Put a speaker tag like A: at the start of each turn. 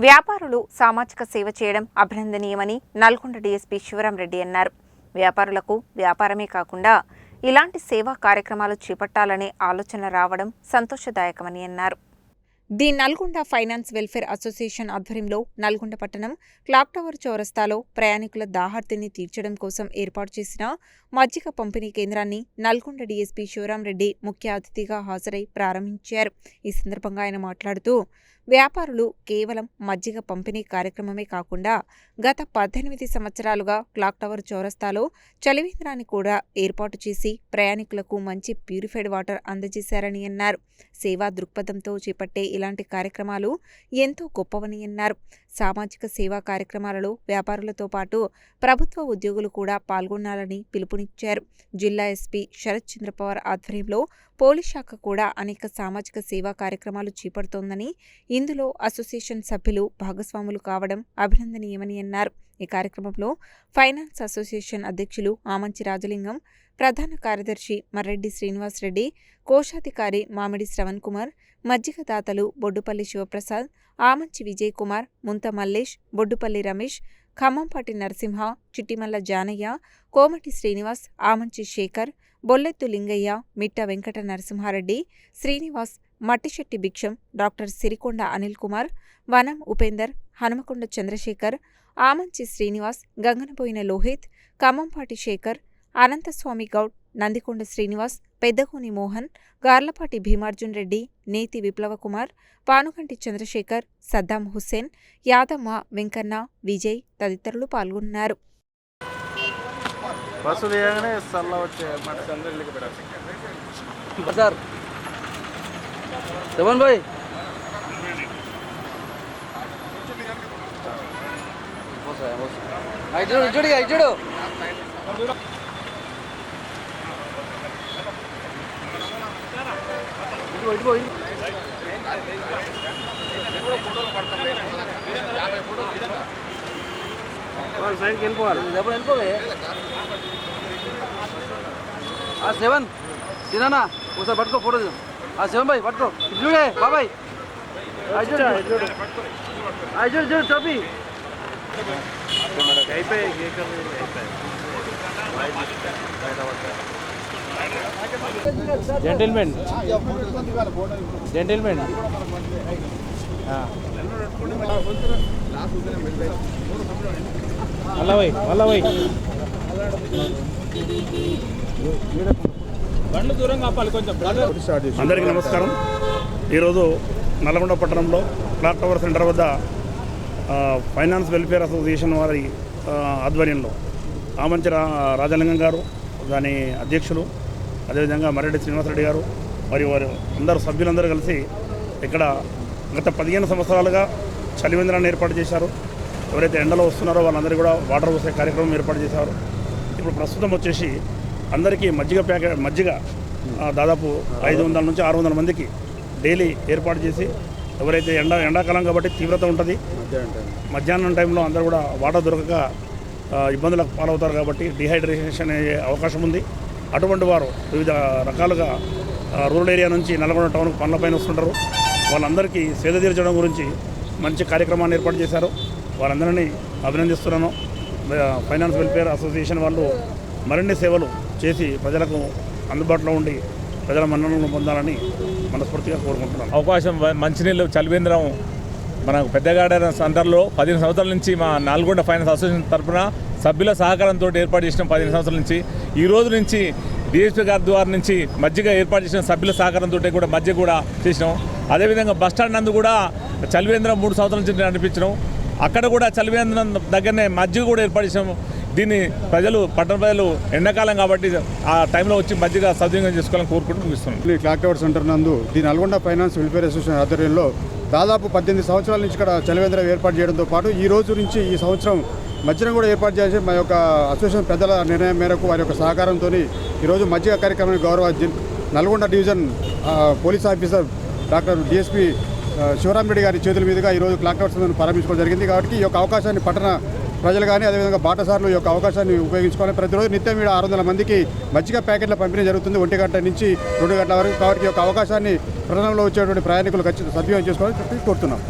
A: వ్యాపారులు సామాజిక సేవ చేయడం అభినందనీయమని నల్గొండ డీఎస్పీ శివరాం రెడ్డి అన్నారు. వ్యాపారులకు వ్యాపారమే కాకుండా ఇలాంటి సేవా కార్యక్రమాలు చేపట్టాలనే ఆలోచన రావడం సంతోషదాయకమని అన్నారు. The Nalgonda finance welfare association ఆధ్వర్యంలో నల్గొండ పట్టణం క్లాక్ టవర్ చౌరస్తాలో ప్రయాణికుల దాహార్తిని తీర్చడం కోసం ఏర్పాటు చేసిన మజ్జిగ పంపిణీ కేంద్రాన్ని నల్గొండ డీఎస్పీ శివరాం రెడ్డి ముఖ్య అతిథిగా హాజరై ప్రారంభించారు. ఈ సందర్భంగా ఆయన మాట్లాడుతూ, వ్యాపారులు కేవలం మజ్జిగ పంపిణీ కార్యక్రమమే కాకుండా గత 18 సంవత్సరాలుగా క్లాక్ టవర్ చౌరస్తాలో చలివేంద్రాన్ని కూడా ఏర్పాటు చేసి ప్రయాణికులకు మంచి ప్యూరిఫైడ్ వాటర్ అందజేశారని అన్నారు. సేవా దృక్పథంతో చేపట్టే ఇలాంటి కార్యక్రమాలు ఎంతో గొప్పవని అన్నారు. సామాజిక సేవా కార్యక్రమాలలో వ్యాపారులతో పాటు ప్రభుత్వ ఉద్యోగులు కూడా పాల్గొనాలని పిలుపునిచ్చారు. జిల్లా ఎస్పీ శరత్ చంద్ర పవార్ ఆధ్వర్యంలో పోలీస్ శాఖ కూడా అనేక సామాజిక సేవా కార్యక్రమాలు చేపడుతోందని, ఇందులో అసోసియేషన్ సభ్యులు భాగస్వాములు కావడం అభినందనీయమని అన్నారు. ఈ కార్యక్రమంలో ఫైనాన్స్ అసోసియేషన్ అధ్యక్షులు ఆమంచి రాజలింగం, ప్రధాన కార్యదర్శి మర్రెడ్డి శ్రీనివాస్ రెడ్డి, కోశాధికారి మామిడి శ్రవణ్ కుమార్, మజ్జిగ దాతలు బొడ్డుపల్లి శివప్రసాద్, ఆమంచి విజయ్ కుమార్, ముంత మల్లేష్, బొడ్డుపల్లి రమేష్, ఖమ్మంపాటి నరసింహ, చిట్టిమల్ల జానయ్య, కోమటి శ్రీనివాస్, ఆమంచి శేఖర్, బొల్లెత్తు లింగయ్య, మిట్ట వెంకట నరసింహారెడ్డి, శ్రీనివాస్, మట్టిశెట్టి భిక్షం, డాక్టర్ సిరికొండ అనిల్ కుమార్, వనం ఉపేందర్, హనుమకొండ చంద్రశేఖర్, ఆమంచి శ్రీనివాస్, గంగనబోయిన లోహిత్, ఖమ్మంపాటి శేఖర్, అనంతస్వామి గౌడ్, నందికొండ శ్రీనివాస్, పెద్దగోని మోహన్, గార్లపాటి భీమార్జున్ రెడ్డి, నేతి విప్లవ కుమార్, పానుగంటి చంద్రశేఖర్, సద్దాం హుస్సేన్, యాదమ్మ, వెంకన్న, విజయ్ తదితరులు పాల్గొన్నారు.
B: సెవెన్ తినా ఒకసారి పట్టుకో ఫోటో. సెవెన్ బాయ్ పట్టుకో, చూడే బాబాయ్ చూడు టోపీ
C: జెంటిల్మెన్ వల్లవై బండ్లు దూరంగా ఆపాలి కొంచెం.
D: అందరికీ నమస్కారం. ఈరోజు నల్గొండ పట్టణంలో క్లాక్ టవర్ సెంటర్ వద్ద ఫైనాన్స్ వెల్ఫేర్ అసోసియేషన్ వారి ఆధ్వర్యంలో ఆమంచి రాజలింగం గారు, దాని అధ్యక్షులు, అదేవిధంగా మర్రెడ్డి శ్రీనివాసరెడ్డి గారు మరియు వారు అందరూ సభ్యులందరూ కలిసి ఇక్కడ గత 15 సంవత్సరాలుగా చలివేంద్రాన్ని ఏర్పాటు చేశారు. ఎవరైతే ఎండలో వస్తున్నారో వాళ్ళందరికీ కూడా వాటర్ పోసే కార్యక్రమం ఏర్పాటు చేశారు. ఇప్పుడు ప్రస్తుతం వచ్చేసి అందరికీ మజ్జిగ దాదాపు 500 నుంచి 600 మందికి డైలీ ఏర్పాటు చేసి, ఎవరైతే ఎండాకాలం కాబట్టి తీవ్రత ఉంటుంది, మధ్యాహ్నం టైంలో అందరూ కూడా వాటర్ దొరకక ఇబ్బందులకు పాలవుతారు కాబట్టి డిహైడ్రేషన్ అయ్యే అవకాశం ఉంది. అటువంటి వారు వివిధ రకాలుగా రూరల్ ఏరియా నుంచి నల్గొండ టౌన్కు పనులపైన వస్తుంటారు. వాళ్ళందరికీ సేద తీర్చడం గురించి మంచి కార్యక్రమాన్ని ఏర్పాటు చేశారు. వాళ్ళందరినీ అభినందిస్తున్నాను. ఫైనాన్స్ వెల్ఫేర్ అసోసియేషన్ వాళ్ళు మరిన్ని సేవలు చేసి ప్రజలకు అందుబాటులో ఉండి ప్రజల మన్ననలను పొందాలని మనస్ఫూర్తిగా కోరుకుంటున్నాను.
C: అవకాశం మంచినీళ్ళు చలివేంద్రం మనకు పెద్దగాడ సెంటర్లో 15 సంవత్సరాల నుంచి మా నల్గొండ ఫైనాన్స్ అసోసియేషన్ తరఫున సభ్యుల సహకారంతో ఏర్పాటు చేసిన 15 సంవత్సరాల నుంచి ఈ రోజు నుంచి డిఎస్పీ గారి ద్వారా నుంచి మజ్జిగ ఏర్పాటు చేసిన సభ్యుల సహకారంతో కూడా మజ్జిగ కూడా చేసినాం. అదేవిధంగా బస్టాండ్ నందు కూడా చలివేంద్రం 3 సంవత్సరాల నుంచి నడిపించినాం. అక్కడ కూడా చలివేంద్రం దగ్గరనే మజ్జిగ కూడా ఏర్పాటు చేసినాం. దీన్ని పట్టణ ప్రజలు ఎండాకాలం కాబట్టి ఆ టైంలో వచ్చి మజ్జిగ సద్వినియోగం చేసుకోవాలని కోరుకుంటూ ముగిస్తున్నాం.
E: క్లాక్ టవర్ సెంటర్ నందు the Nalgonda finance welfare association ఆధ్వర్యంలో దాదాపు 18 సంవత్సరాల నుంచి ఇక్కడ చలివేంద్రం ఏర్పాటు చేయడంతో పాటు ఈ రోజు నుంచి ఈ సంవత్సరం మజ్జిగ కూడా ఏర్పాటు చేసి మా యొక్క అసోసియేషన్ పెద్దల నిర్ణయం మేరకు వారి యొక్క సహకారంతో ఈరోజు మజ్జిగ కార్యక్రమాన్ని గౌరవ Nalgonda division police officer doctor DSP Shivaram Reddy గారి చేతుల మీదుగా ఈరోజు క్లాక్ టవర్ సెంటర్ను ప్రారంభించుకోవడం జరిగింది. కాబట్టి ఈ యొక్క అవకాశాన్ని పట్టణ ప్రజలు కానీ అదేవిధంగా బాటసార్లు ఈ యొక్క అవకాశాన్ని ఉపయోగించుకోవాలి. ప్రతిరోజు నిత్యం 600 మందికి మజ్జిగ ప్యాకెట్ల పంపిణీ జరుగుతుంది 1 గంట నుంచి 2 గంటల వరకు. కాబట్టి ఈ యొక్క అవకాశాన్ని ప్రధానంలో వచ్చేటువంటి ప్రయాణికులు ఖచ్చితంగా సద్వినియోగం చేసుకోవాలని కోరుతున్నాం.